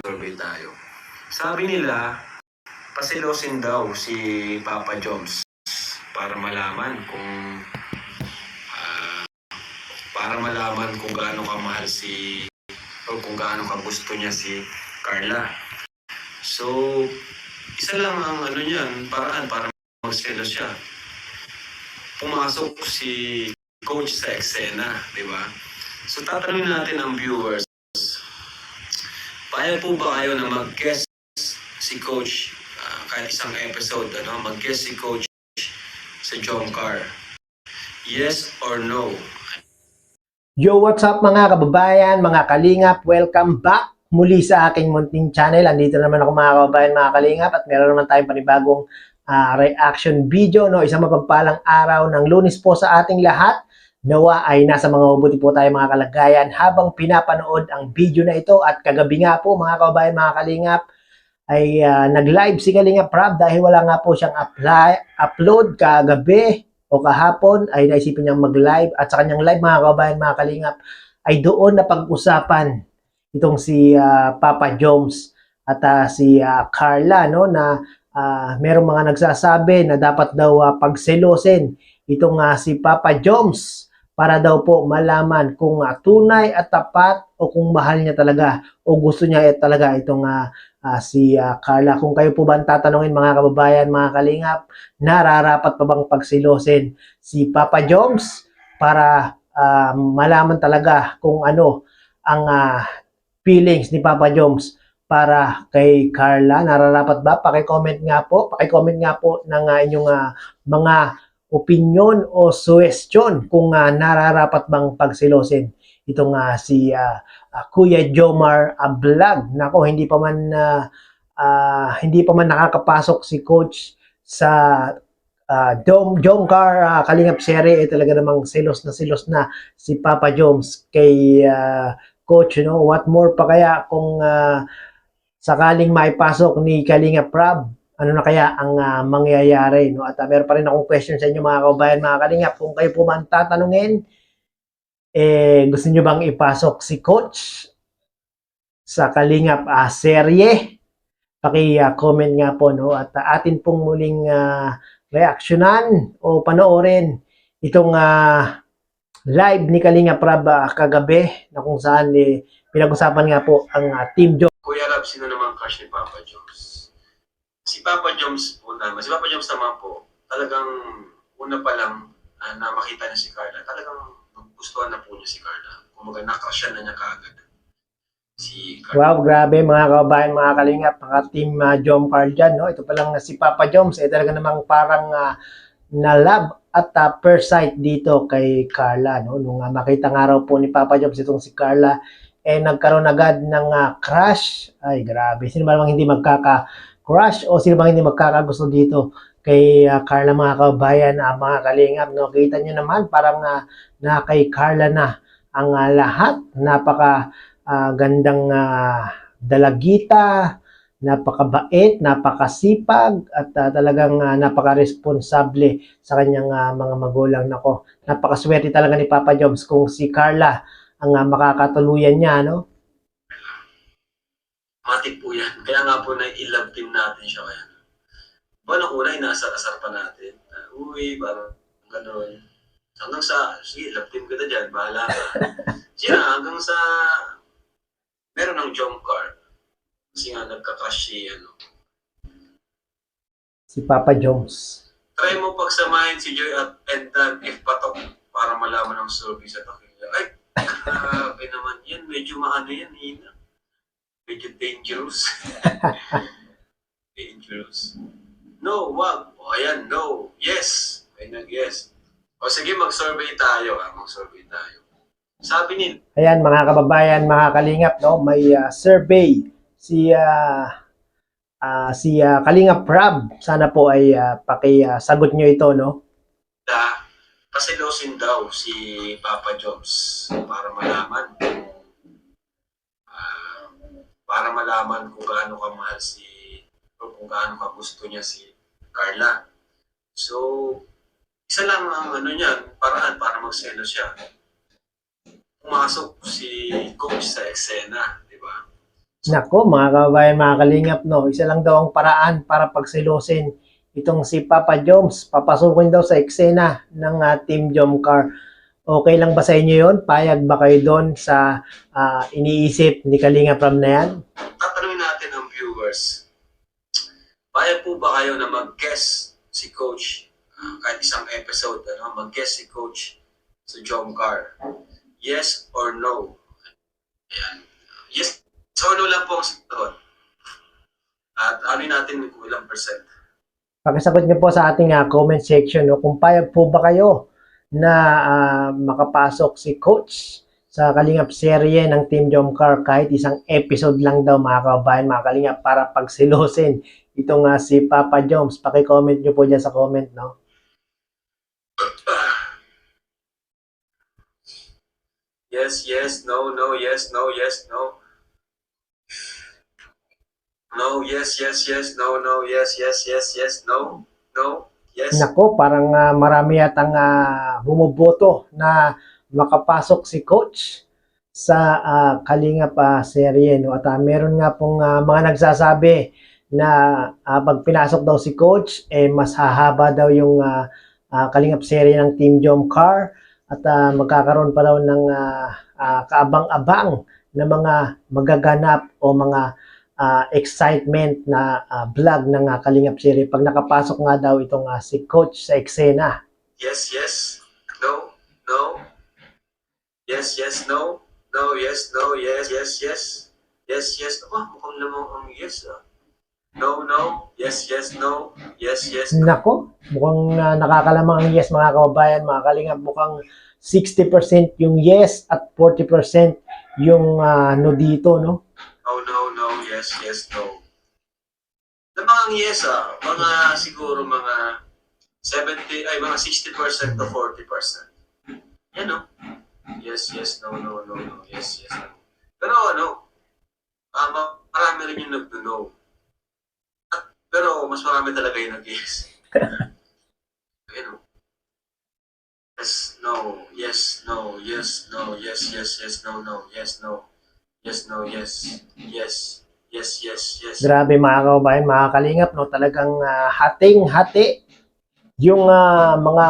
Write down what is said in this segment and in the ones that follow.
survey tayo. Sabi nila, pasilosin daw si Papa Joms para malaman kung gaano kamahal o kung gaano kagusto niya si Carla. So, isa lang ang paraan para magselos siya. Pumasok si coach sa eksena, di ba? So, tatanungin natin ang viewers, payag po ba kayo na mag-guest si coach kahit isang episode, mag-guest si coach sa Jomcar? Yes or no? Yo, what's up mga kababayan, mga kalingap? Welcome back muli sa aking munting channel. Andito naman ako mga kababayan, mga kalingap, at meron naman tayong panibagong reaction video. Isang mapagpalang araw ng Lunes po sa ating lahat. Nawa ay nasa mga mabuti po tayo mga kalagayan habang pinapanood ang video na ito. At kagabi nga po mga kababayan, mga kalingap, ay nag-live si Kalingap Prab dahil wala nga po siyang upload kagabi o kahapon. Ay naisipin niyang mag-live, at sa kanyang live mga kababayan, mga kalingap, ay doon na pag-usapan itong si Papa Joms at si Carla, na merong mga nagsasabi na dapat daw pagselosin itong si Papa Joms para daw po malaman kung tunay at tapat o kung mahal niya talaga o gusto niya talaga itong si Carla. Kung kayo po ba tatanungin mga kababayan, mga kalingap, nararapat pa bang pagsilosin si Papa Joms para malaman talaga kung ano ang feelings ni Papa Joms para kay Carla? Nararapat ba? Paki-comment nga po ng inyong mga opinion o suggestion kung nararapat bang pagsilosin itong si Kuya Jomar Vlog. Nako, hindi pa man nakakapasok si coach sa Jomcar Kalingap series, talaga namang selos na si Papa Joms kay coach, what more pa kaya kung sakaling maipasok ni Kalingap Prab, ano na kaya ang mangyayari, At meron pa rin akong question sa inyo mga kababayan, mga kalingap. Kung kayo po man tatanungin, gusto nyo bang ipasok si coach sa Kalingap serye? Paki-comment nga po, At atin pong muling reaksyonan o panoorin itong live ni Kalingap Prab kagabi, na kung saan pinag-usapan nga po ang Team Joms. Kuya Rab, sino naman crush ni Papa Joms? Si Papa Joms naman po, talagang una pa lang na makita niya si Carla, talagang gustuhan na po niya si Carla. Kumaga na-crushan na niya kaagad si Carla. Wow, grabe mga kababayan, mga kalingap, mga Team Jomcar dyan, Ito pa lang si Papa Joms, talaga namang parang na-love at first sight dito kay Carla, Nung makita nga raw po ni Papa Joms itong si Carla, nagkaroon agad ng crush. Ay, grabe. Sino ba namang hindi magkaka-crush o sino bang hindi magkakagusto dito kay Carla, mga kababayan, mga kalingap, Kita nyo naman, parang na kay Carla na ang lahat. Napaka gandang dalagita, napakabait, napakasipag, at talagang napaka-responsable sa kanyang mga magulang. Nako, napakaswerte talaga ni Papa Joms kung si Carla ang makakatuluyan niya, Matik po yan. Kaya nga po na-i-love team natin siya. Kaya nung una, inaasar-asar pa natin. Uy, parang gano'n. Hanggang sa, sige, love team kita dyan, bahala ka. Siya, hanggang sa meron ng Jomcar. Kasi nga, nagka-crush si Papa Joms. Try mo pagsamahin si Joy and Dan if patok para malaman ang survey sa takilya. Ay, grabe naman yan. Medyo maano yan, Hina. Medyo dangerous. Dangerous. No, wag. O, ayan, no. Yes. Ay, nag-yes. O, sige, mag-survey tayo. Mag-survey tayo. Sabi nila. Ayan, mga kababayan, mga kalingap, may survey si Kalingap Prab. Sana po ay pakisagot nyo ito, Pasilosin daw si Papa Joms para malaman kung gaano kamahal o kung gaano kagusto niya si Carla. So, isa lang ang paraan para magselos siya. Pumasok si coach sa eksena, di ba? Nako, mga kababayan, mga kalingap, no, isa lang daw ang paraan para pagselosin itong si Papa Joms. Papasukin daw sa eksena ng Team Jomcar. Okay lang ba sa inyo yon? Payag ba kayo doon sa iniisip ni Kalinga Pram na yan? Tatanungin natin ang viewers. Payag po ba kayo na mag-guest si Coach kahit isang episode, mag-guest si Coach sa Jomcar? Yes or no? Ayan. Yes or no lang po ang sagot. At ano natin kung ilang percent. Pakisagot niyo po sa ating comment section, no, kung payag po ba kayo na makapasok si Coach sa Kalingap serye ng Team Jomcar kahit isang episode lang daw, mga kababayan, mga Kalingap, para pagsilosin itong si Papa Joms. Paki-comment niyo po dyan sa comment, no? Yes, yes, no, no, yes, no, yes, no. No, yes, yes, yes, no, no, yes, yes, yes, yes, no, no, yes. Nako, parang marami yatang bumuboto na makapasok si Coach sa Kalingap serye, no? At meron nga pong mga nagsasabi na pag pinasok daw si Coach, mas hahaba daw yung Kalingap serye ng Team Jomcar at magkakaroon pa daw ng kaabang-abang na mga magaganap o mga excitement na vlog ng Kalingap series pag nakapasok nga daw itong si Coach sa eksena. Yes, yes, no, no. Yes, yes, no, no, yes, no, yes, yes, yes. Yes, yes. Mukhang lamang ang yes. No, no, yes, yes, no, yes, yes. Nako, mukhang nakakalamang ang yes, mga kababayan, mga Kalingap. Mukhang 60% yung yes at 40% yung no dito, no? Oh, no, no, yes, yes, no. Na mga yes, mga siguro mga 60% to 40%. Yan, no? Yes, yes, no, no, no, no, yes, yes, no. Pero marami rin yung nag-no. Pero mas marami talaga yung nag-yes. Ano? Yes, no, yes, no, yes, no, yes, yes, yes, no, no, yes, no. Yes, no, yes, yes, yes, yes, yes. Grabe, mga kababayan, mga Kalingap, no? Talagang hating-hati yung mga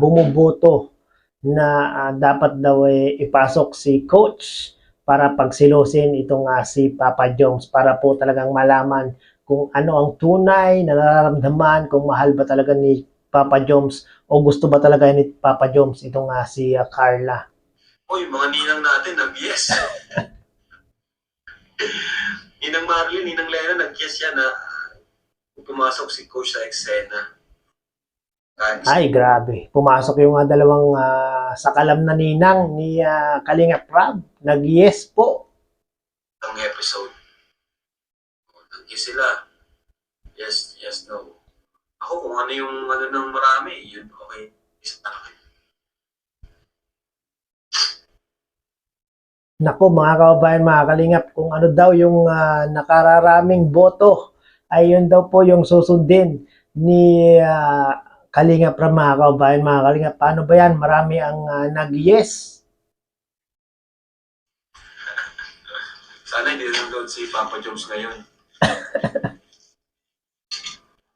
bumuboto na dapat daw ipasok si Coach para pagsilosin itong si Papa Joms, para po talagang malaman kung ano ang tunay na nararamdaman, kung mahal ba talaga ni Papa Joms o gusto ba talaga ni Papa Joms itong si Carla. Uy, mga ninang natin nag-yes. Ninang Marlene, Ninang Lena, nag-yes yan na pumasok si Coach sa eksena. Ay, grabe. Pumasok yung dalawang sakalam na ninang ni Kalinga Prab. Nag-yes po. Ang episode. Nag-yes sila. Yes, yes, no. Ako, kung ano yung ano ng marami, yun, okay. Isa akin. Nako, mga kababayan, mga Kalingap, kung ano daw yung nakararaming boto, ay yun daw po yung susundin ni Kalingap Prab, mga kababayan, mga Kalingap. Paano ba yan? Marami ang nag-yes. Sana hindi nanonood si Papa Joms ngayon.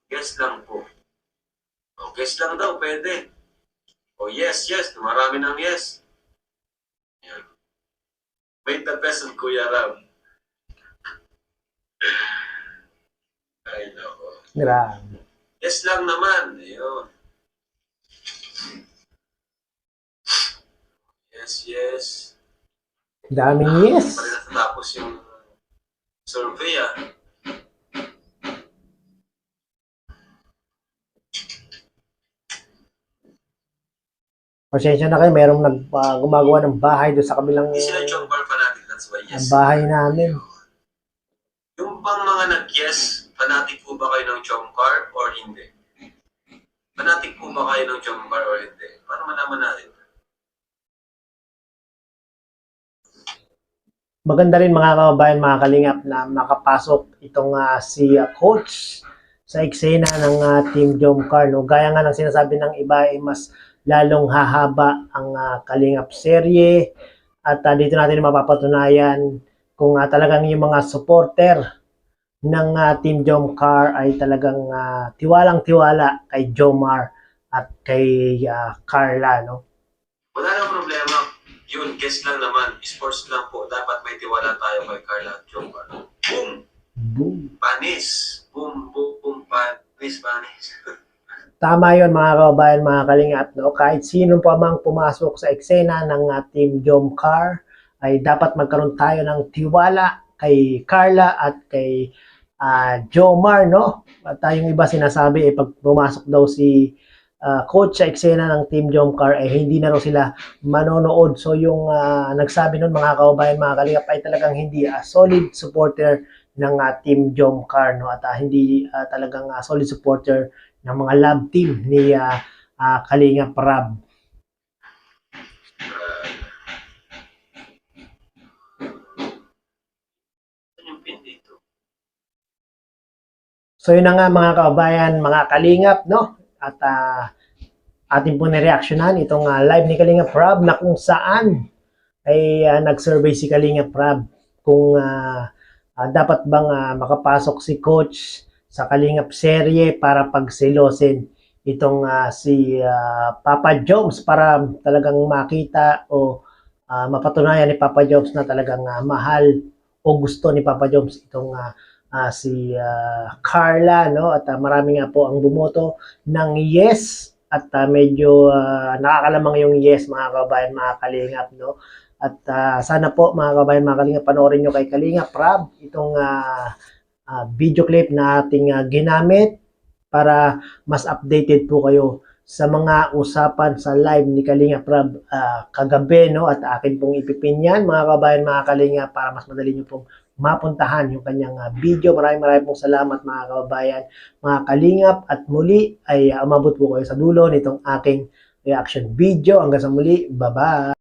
Guess lang po. O, guess lang daw, pwede. O, yes, yes. Marami ng yes. Yan. Wait the best of Kuya Ram. Ay, nako. Grabe. Yes lang naman. Ayun. Yes, yes. Daming yes. Pa rin natatapos yung survey, Pasensya na kayo, merong gumagawa ng bahay doon sa kabilang Hindi sila Jomcar fanatic, that's why yes. bahay namin. Yung bang mga nag-yes, fanatic po ba kayo ng Jomcar or hindi? Fanatic po ba kayo ng Jomcar or hindi? Paano malaman natin? Maganda rin, mga kababayan, mga Kalingap, na makapasok itong si Coach sa eksena ng Team Jomcar, no? Gaya nga ng sinasabi ng iba, mas lalong hahaba ang Kalingap serye at dito natin mapapatunayan kung talagang yung mga supporter ng Team Jomcar ay talagang tiwalang-tiwala kay Jomar at kay Carla, no? Wala nang problema. Yun, guess lang naman. Sports lang po. Dapat may tiwala tayo kay Carla at Jomar. Boom! Boom! Panis! Boom, boom, boom, panis, panis. Tama yon mga kababayan, mga kalingap, no? Kahit sino pa mang pumasok sa eksena ng Team Jomcar, ay dapat magkaroon tayo ng tiwala kay Carla at kay Jomar, no? At yung iba sinasabi, pag pumasok daw si coach sa eksena ng Team Jomcar, hindi na raw sila manonood. So yung nagsabi nun mga kababayan, mga kalingap, ay talagang hindi solid supporter ng Team Jomcar, no? At hindi talagang solid supporter ng mga love team ni Kalinga Prab. Yung pin dito. So yun na nga mga kababayan, mga kalingap, no? At atin po nireaksyonan itong live ni Kalinga Prab na kung saan ay nag-survey si Kalinga Prab kung dapat bang makapasok si coach sa Kalingap serye para pagsilosin itong si Papa Joms para talagang makita o mapatunayan ni Papa Joms na talagang mahal o gusto ni Papa Joms itong si Carla, no? At marami nga po ang bumoto ng yes at medyo nakakalamang yung yes mga kabayan, mga kalingap, no? At sana po mga kabayan, mga kalingap, panoorin nyo kay Kalinga Prab itong video clip na ating ginamit para mas updated po kayo sa mga usapan sa live ni Kalinga Prab kagabi, no? At akin pong ipipin yan mga kabayan, mga kalinga, para mas madali nyo pong mapuntahan yung kanyang video. Maraming pong salamat mga kababayan, mga kalingap, at muli ay umabot po kayo sa dulo nitong aking reaction video. Hanggang sa muli, bye-bye!